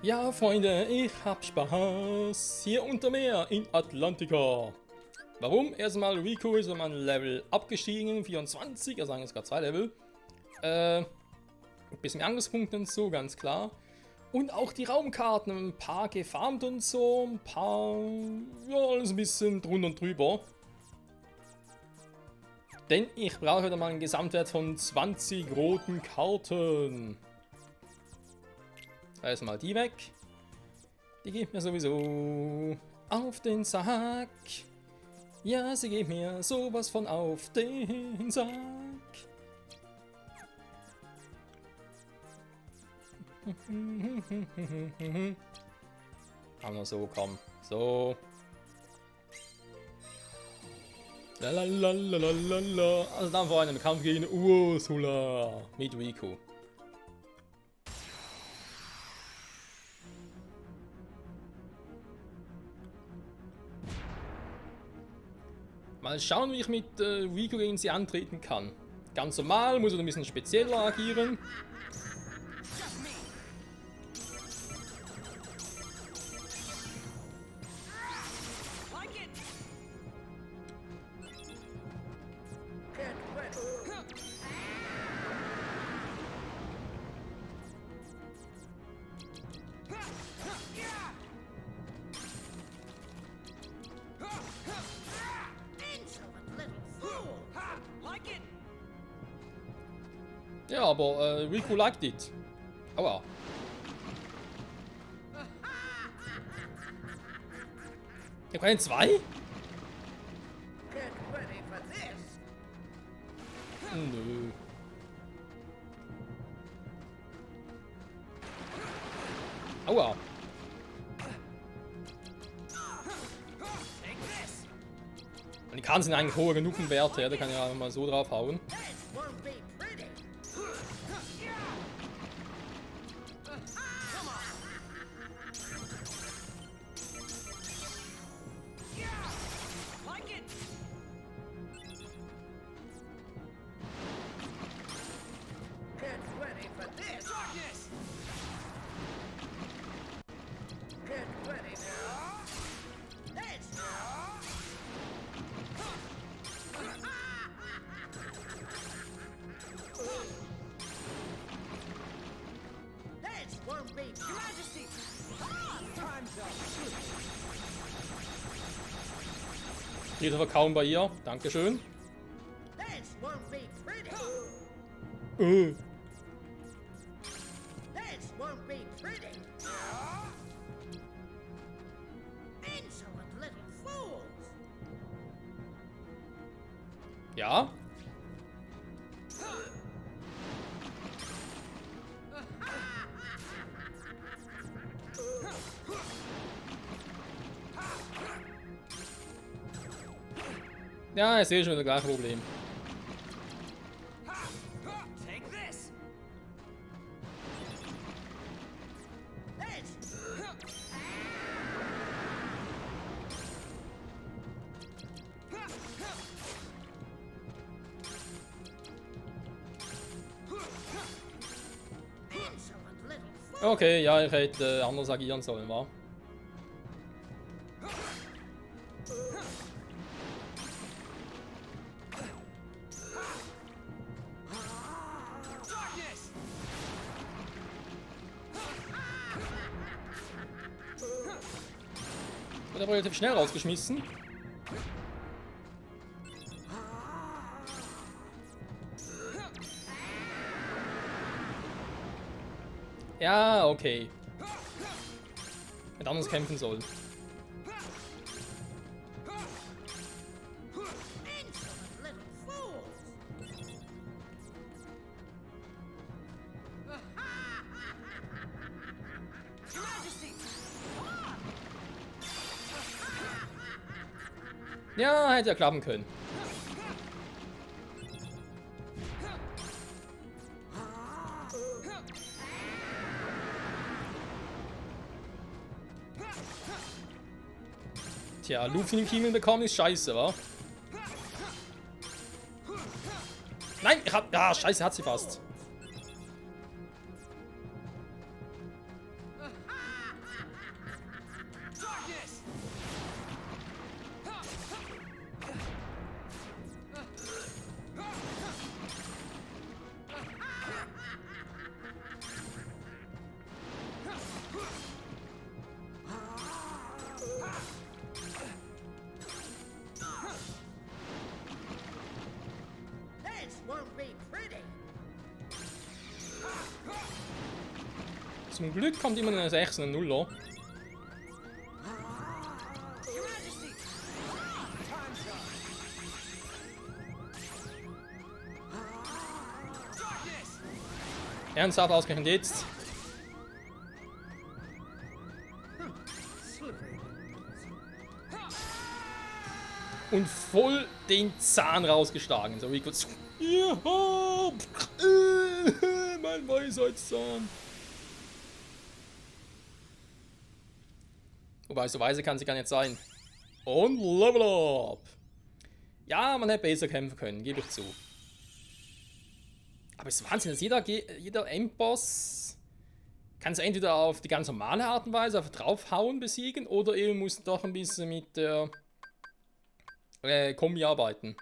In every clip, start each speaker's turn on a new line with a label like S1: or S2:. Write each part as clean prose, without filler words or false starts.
S1: Ja, Freunde, ich hab Spaß hier unter Meer in Atlantica. Warum? Erstmal Rico ist um ein Level abgestiegen, 24, also sagen jetzt gerade 2 Level. Ein bisschen mehr Angriffspunkte und so, ganz klar. Und auch die Raumkarten, ein paar gefarmt und so, ein paar, ja, alles ein bisschen drunter und drüber. Denn ich brauche heute mal einen Gesamtwert von 20 roten Karten. Erstmal die weg. Die geht mir sowieso auf den Sack. Ja, sie geht mir sowas von auf den Sack. Aber so, komm. So. Lalalala. Also dann vor einem Kampf gegen Ursula mit Rico. Mal schauen, wie ich mit Rico gegen sie antreten kann. Ganz normal, muss er ein bisschen spezieller agieren. Ja, aber Rico liked it. Aua. Ich kann 2? Nö. Aua. Und die Karten sind eigentlich hohe genug im Wert, ja, da kann ich ja mal so drauf hauen. Jeder verkauen bei ihr. Dankeschön. Ja. Ja, ich sehe schon das gleiche Problem. Okay, ja, ich hätte anders agieren sollen, wa? Wird aber relativ schnell rausgeschmissen. Ja, okay. Hätte anders kämpfen sollen. Ja, hätte ja klappen können. Tja, Luffy im Kiemen bekommen ist scheiße, wa? Nein, ich hab... Ah, scheiße, hat sie fast. Zum Glück kommt immer eine 6 und eine 0er. Ernsthaft ausgerechnet jetzt. Und voll den Zahn rausgeschlagen. So wie kurz. Ja, mein Weisheitszahn. Wobei, so weise kann sie gar nicht sein. Und Level Up. Ja, man hätte besser kämpfen können, gebe ich zu. Aber es ist Wahnsinn, dass jeder Endboss kann es entweder auf die ganz normale Art und Weise, auf draufhauen besiegen, oder eben muss doch ein bisschen mit der Kombi arbeiten.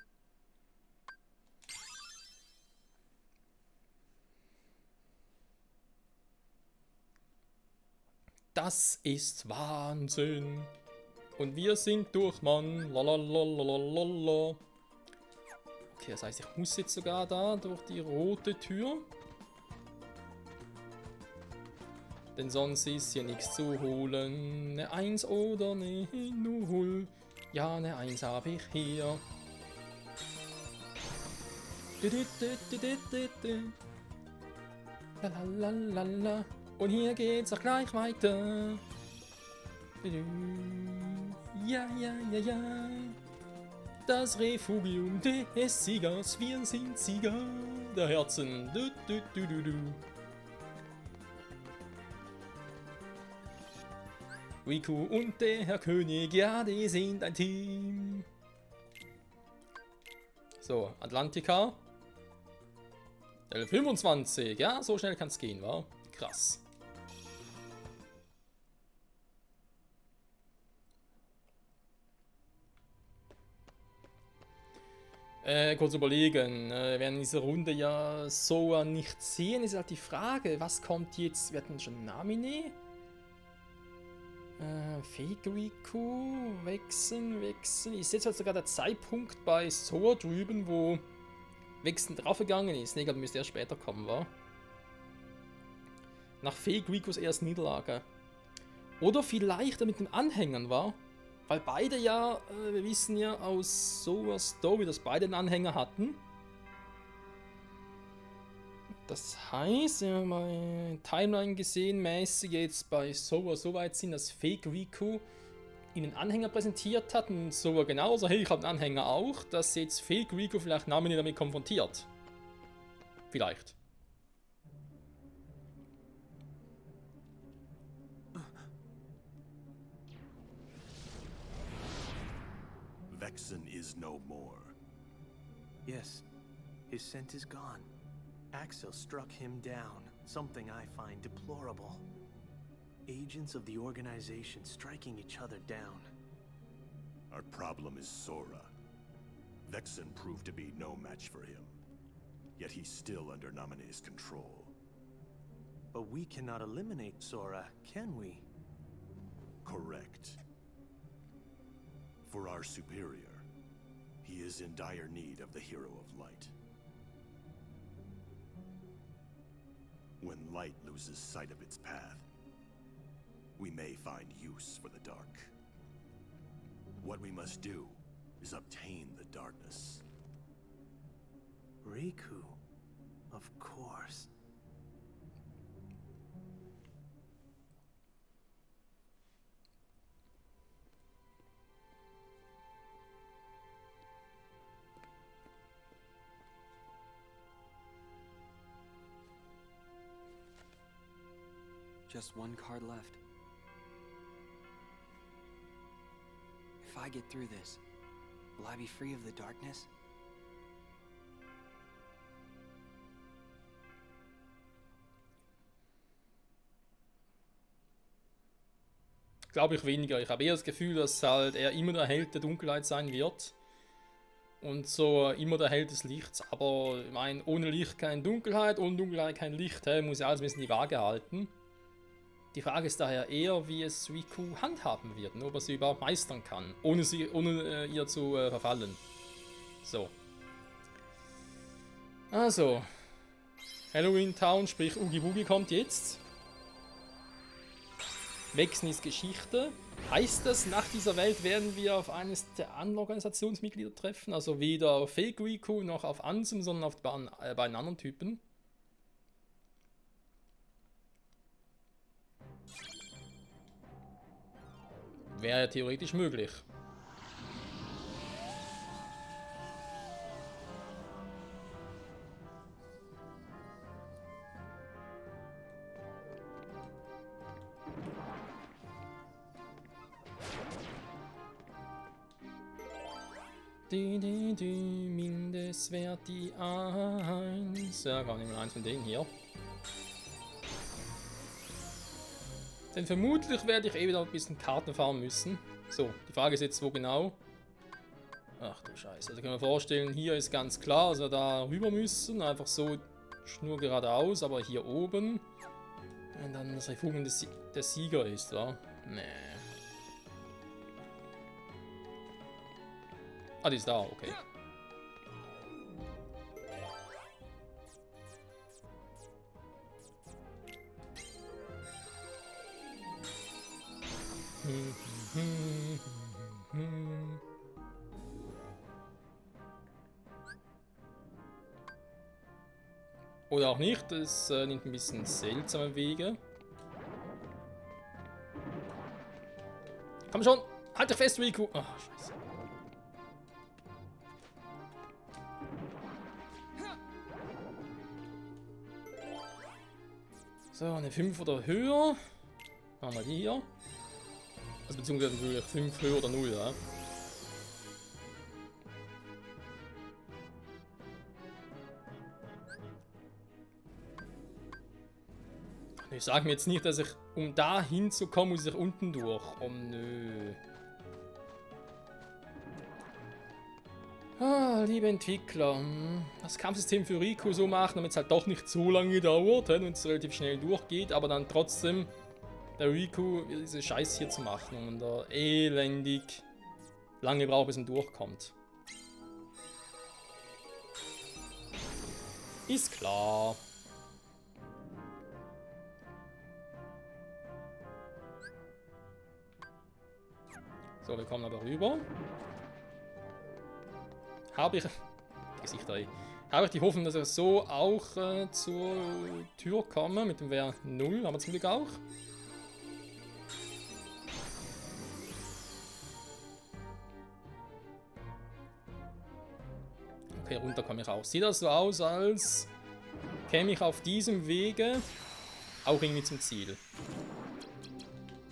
S1: Das ist Wahnsinn. Und wir sind durch, Mann. Lalalalalalala. Okay, das heißt, ich muss jetzt sogar da durch die rote Tür. Denn sonst ist hier nichts zu holen. Eine 1 oder eine 0. Ja, eine 1 habe ich hier. Lalalala. Und hier geht's auch gleich weiter. Ja, ja, ja, ja. Das Refugium des Siegers. Wir sind Sieger der Herzen. Du, du, du, du, du. Riku und der Herr König, ja, die sind ein Team. So, Atlantica. Level 25. Ja, so schnell kann es gehen, wa? Krass. Kurz überlegen, wir werden in dieser Runde ja so nicht sehen, ist halt die Frage, was kommt jetzt, wir hatten schon Namine? Fake Riku, wechseln. Ist jetzt halt sogar der Zeitpunkt bei Sora drüben, wo Wechseln draufgegangen ist. Ne, ich glaube, müsste erst später kommen, wa? Nach Fake Rikus erst Niederlage. Oder vielleicht mit den Anhängern, wa? Weil beide ja, wir wissen ja aus Sora Story, dass beide einen Anhänger hatten. Das heißt, wir haben mal Timeline gesehen, mäßig jetzt bei Sora so weit sind, dass Fake Riku ihnen Anhänger präsentiert hat und Sora genauso, hey, ich habe einen Anhänger auch, dass jetzt Fake Riku vielleicht Namine damit konfrontiert. Vielleicht.
S2: Vexen is no more.
S3: Yes, his scent is gone. Axel struck him down, something I find deplorable. Agents of the organization striking each other down.
S2: Our problem is Sora. Vexen proved to be no match for him. Yet he's still under Naminé's control.
S3: But we cannot eliminate Sora, can we?
S2: Correct. For our superior, he is in dire need of the Hero of Light. When light loses sight of its path, we may find use for the dark. What we must do is obtain the darkness.
S3: Riku, of course.
S4: Just one card left. If I get through this, will I be free of the darkness?
S1: Glaube ich weniger. Ich habe eher das Gefühl, dass halt er immer der Held der Dunkelheit sein wird. Und so immer der Held des Lichts. Aber ich meine, ohne Licht keine Dunkelheit, ohne Dunkelheit kein Licht. Muss ja alles ein bisschen die Waage halten. Die Frage ist daher eher, wie es Riku handhaben wird, ob er sie überhaupt meistern kann, ohne ihr zu verfallen. So. Also. Halloween Town, sprich Oogie Boogie kommt jetzt. Wexnis Geschichte. Heißt das, nach dieser Welt werden wir auf eines der anderen Organisationsmitglieder treffen? Also weder auf Fake Riku noch auf Ansem, sondern auf beiden anderen Typen? Wäre ja theoretisch möglich. Mindestwert die 1. Ja, gar nicht mehr eins von denen hier. Denn vermutlich werde ich wieder ein bisschen Karten fahren müssen. So, die Frage ist jetzt, wo genau. Ach du Scheiße. Also können wir vorstellen, hier ist ganz klar, dass wir da rüber müssen. Einfach so nur geradeaus, aber hier oben. Und dann das Refugium der Sieger ist, wa? Nee. Ah, die ist da, okay. Oder auch nicht, das nimmt ein bisschen seltsame Wege. Komm schon, halt dich fest, Riku! Ach, scheiße. So, eine 5 oder höher. Machen wir die hier. Also beziehungsweise natürlich 5 höher oder 0, ja. Ich sage mir jetzt nicht, dass ich, um da hinzukommen, muss ich unten durch. Oh nö. Ah, liebe Entwickler, das Kampfsystem für Riku so machen, damit es halt doch nicht so lange dauert und es relativ schnell durchgeht, aber dann trotzdem der Riku diese Scheiß hier zu machen und er elendig lange braucht, bis er durchkommt. Ist klar. So, wir kommen aber rüber. Habe ich... Gesichter, ey. Habe ich die Hoffnung, dass ich so auch zur Tür komme. Mit dem Wehr 0, aber zum Glück auch. Okay, runter komme ich auch. Sieht das so aus, als käme ich auf diesem Wege auch irgendwie zum Ziel.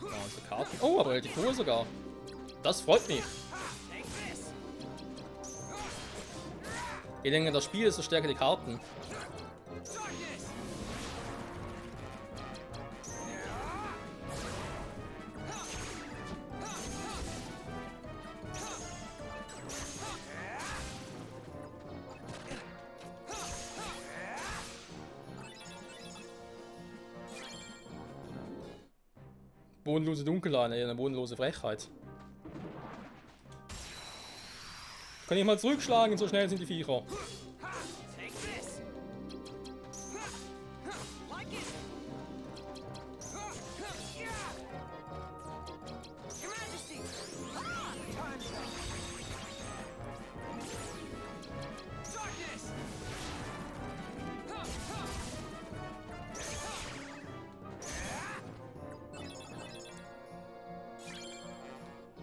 S1: Also Karten. Oh, aber relativ hoch sogar. Das freut mich. Je länger das Spiel ist, desto stärker die Karten. Bodenlose Dunkellane, eine bodenlose Frechheit. Kann ich mal zurückschlagen, so schnell sind die Viecher.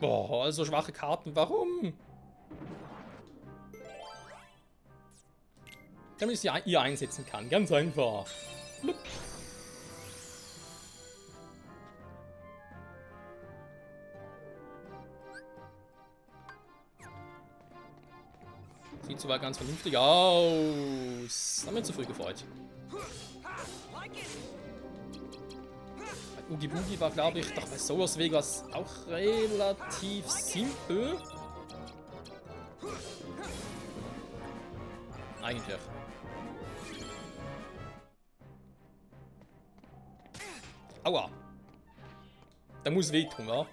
S1: Boah, also schwache Karten, warum? Damit ich sie hier einsetzen kann, ganz einfach. Blub. Sieht soweit ganz vernünftig aus. Haben wir zu früh gefreut. Oogie Boogie war, glaube ich, doch bei Solas Vegas auch relativ simpel. Eigentlich. Aua. Da muss wehtun, ja?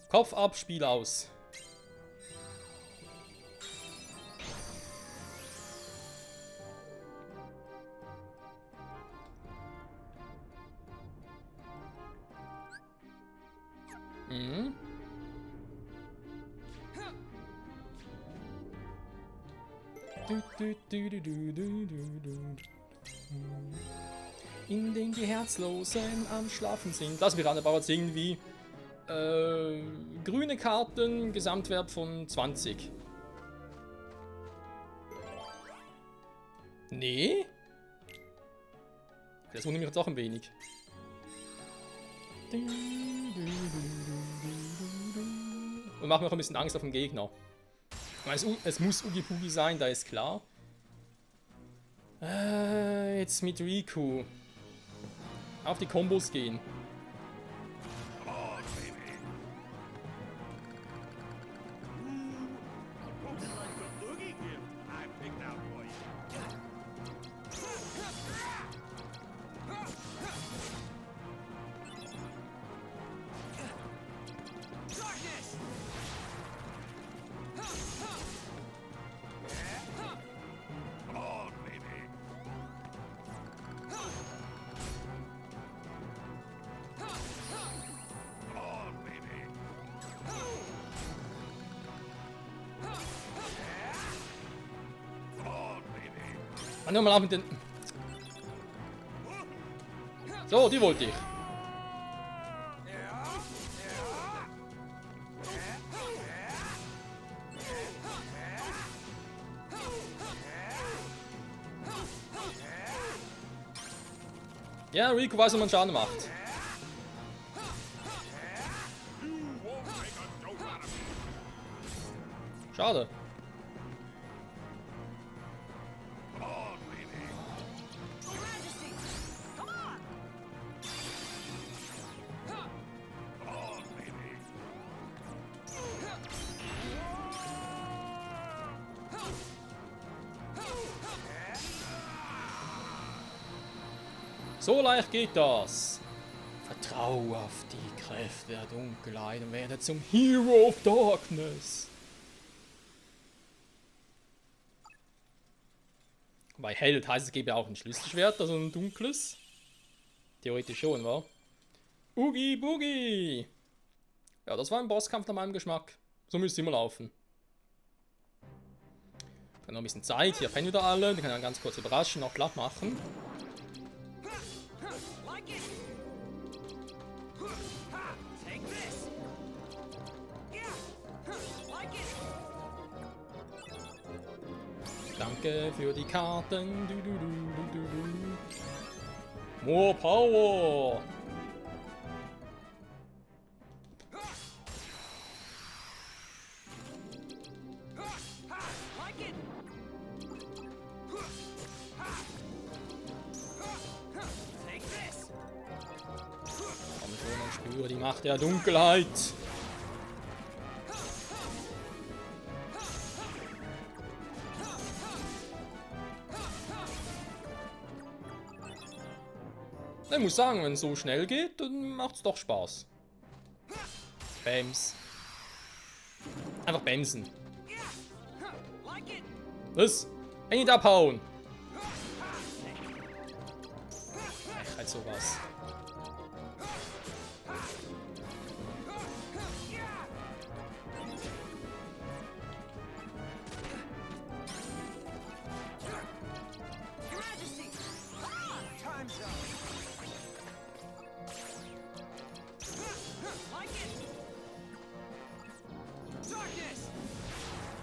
S1: Kopf ab, Spiel aus. Mhm. In den die Herzlosen am Schlafen sind. Das wäre aber jetzt irgendwie grüne Karten, Gesamtwert von 20. Nee? Das wundert mich jetzt auch ein wenig. Und macht mir auch ein bisschen Angst auf den Gegner. Es muss Oogie Boogie sein, da ist klar. Jetzt mit Riku. Auf die Kombos gehen. Nur mal ab mit den... So, die wollte ich. Ja, Riku weiß, wie man Schaden macht. Schade. So leicht geht das. Vertrau auf die Kräfte der Dunkelheit und werde zum Hero of Darkness. Bei Held heißt es, gäbe auch ein Schlüsselschwert, also ein dunkles. Theoretisch schon, wa? Oogie Boogie! Ja, das war ein Bosskampf nach meinem Geschmack. So müsste es immer laufen. Dann noch ein bisschen Zeit, hier pennen wieder alle, die kann dann ganz kurz überraschen, auch platt machen. Danke für die Karten. More Power. Komm schon und spüre die Macht der Dunkelheit. Ich muss sagen, wenn es so schnell geht, dann macht's doch Spaß. Bams. Einfach bamsen. Was? Nicht abhauen. Ach, halt sowas.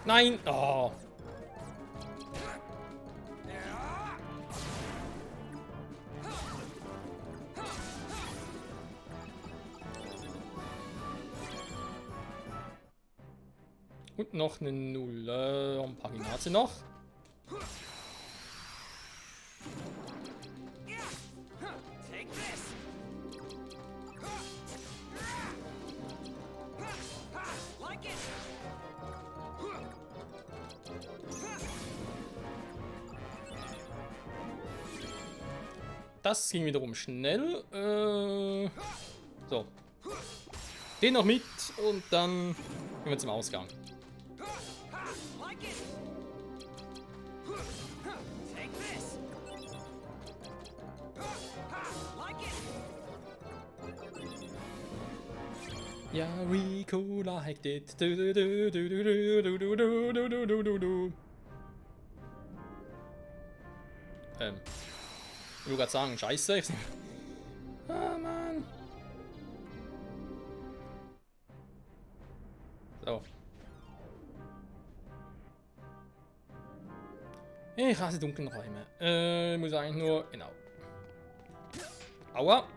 S1: Nein! Oh. Und noch eine Null. Ein paar Ginate noch. Das ging wiederum schnell. So. Den noch mit und dann gehen wir zum Ausgang. Ja, Rico liked it. Du, du, du, du, du, du, du, du, du, du, du, du, du. Ich will gerade sagen, scheiße. Ah, Mann. So. Ich hasse dunklen Räume. Muss eigentlich nur... Genau. Aua.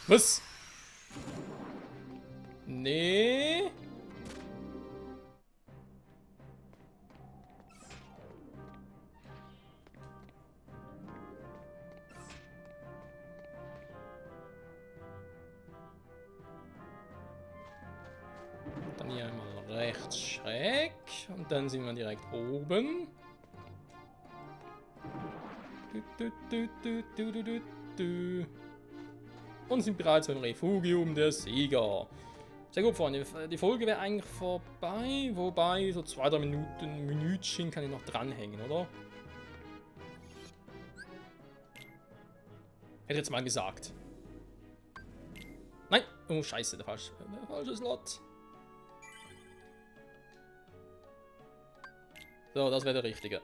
S1: Was? Nee. Dann hier einmal rechts schräg. Und dann sind wir direkt oben. Und sind bereits beim Refugium der Sieger. Sehr gut, Freunde. Die Folge wäre eigentlich vorbei. Wobei, so 2-3 Minütchen kann ich noch dranhängen, oder? Hätte ich jetzt mal gesagt. Nein! Oh, scheiße, der falsche Slot. So, das wäre der richtige.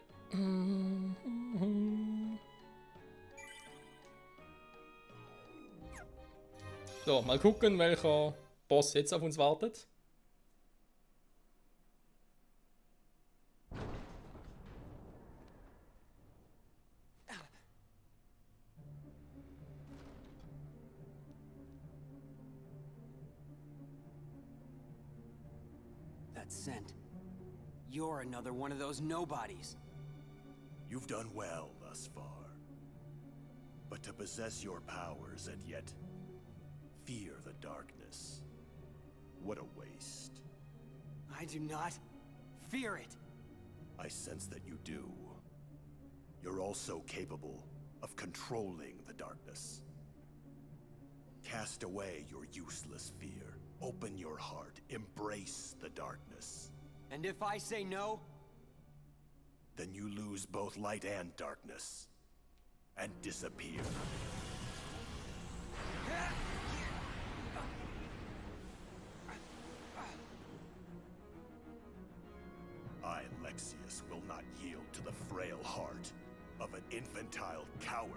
S1: So, mal gucken, welcher Boss jetzt auf uns wartet.
S4: That scent. You're another one of those nobodies.
S2: You've done well thus far. But to possess your powers and yet fear the darkness, what a waste.
S4: I do not fear it.
S2: I sense that you do. You're also capable of controlling the darkness. Cast away your useless fear. Open your heart. Embrace the darkness.
S4: And if I say no?
S2: Then you lose both light and darkness. And disappear. I, Lexius, will not yield to the frail heart of an infantile coward.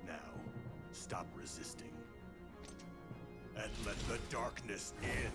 S2: Now, stop resisting. And let the darkness in.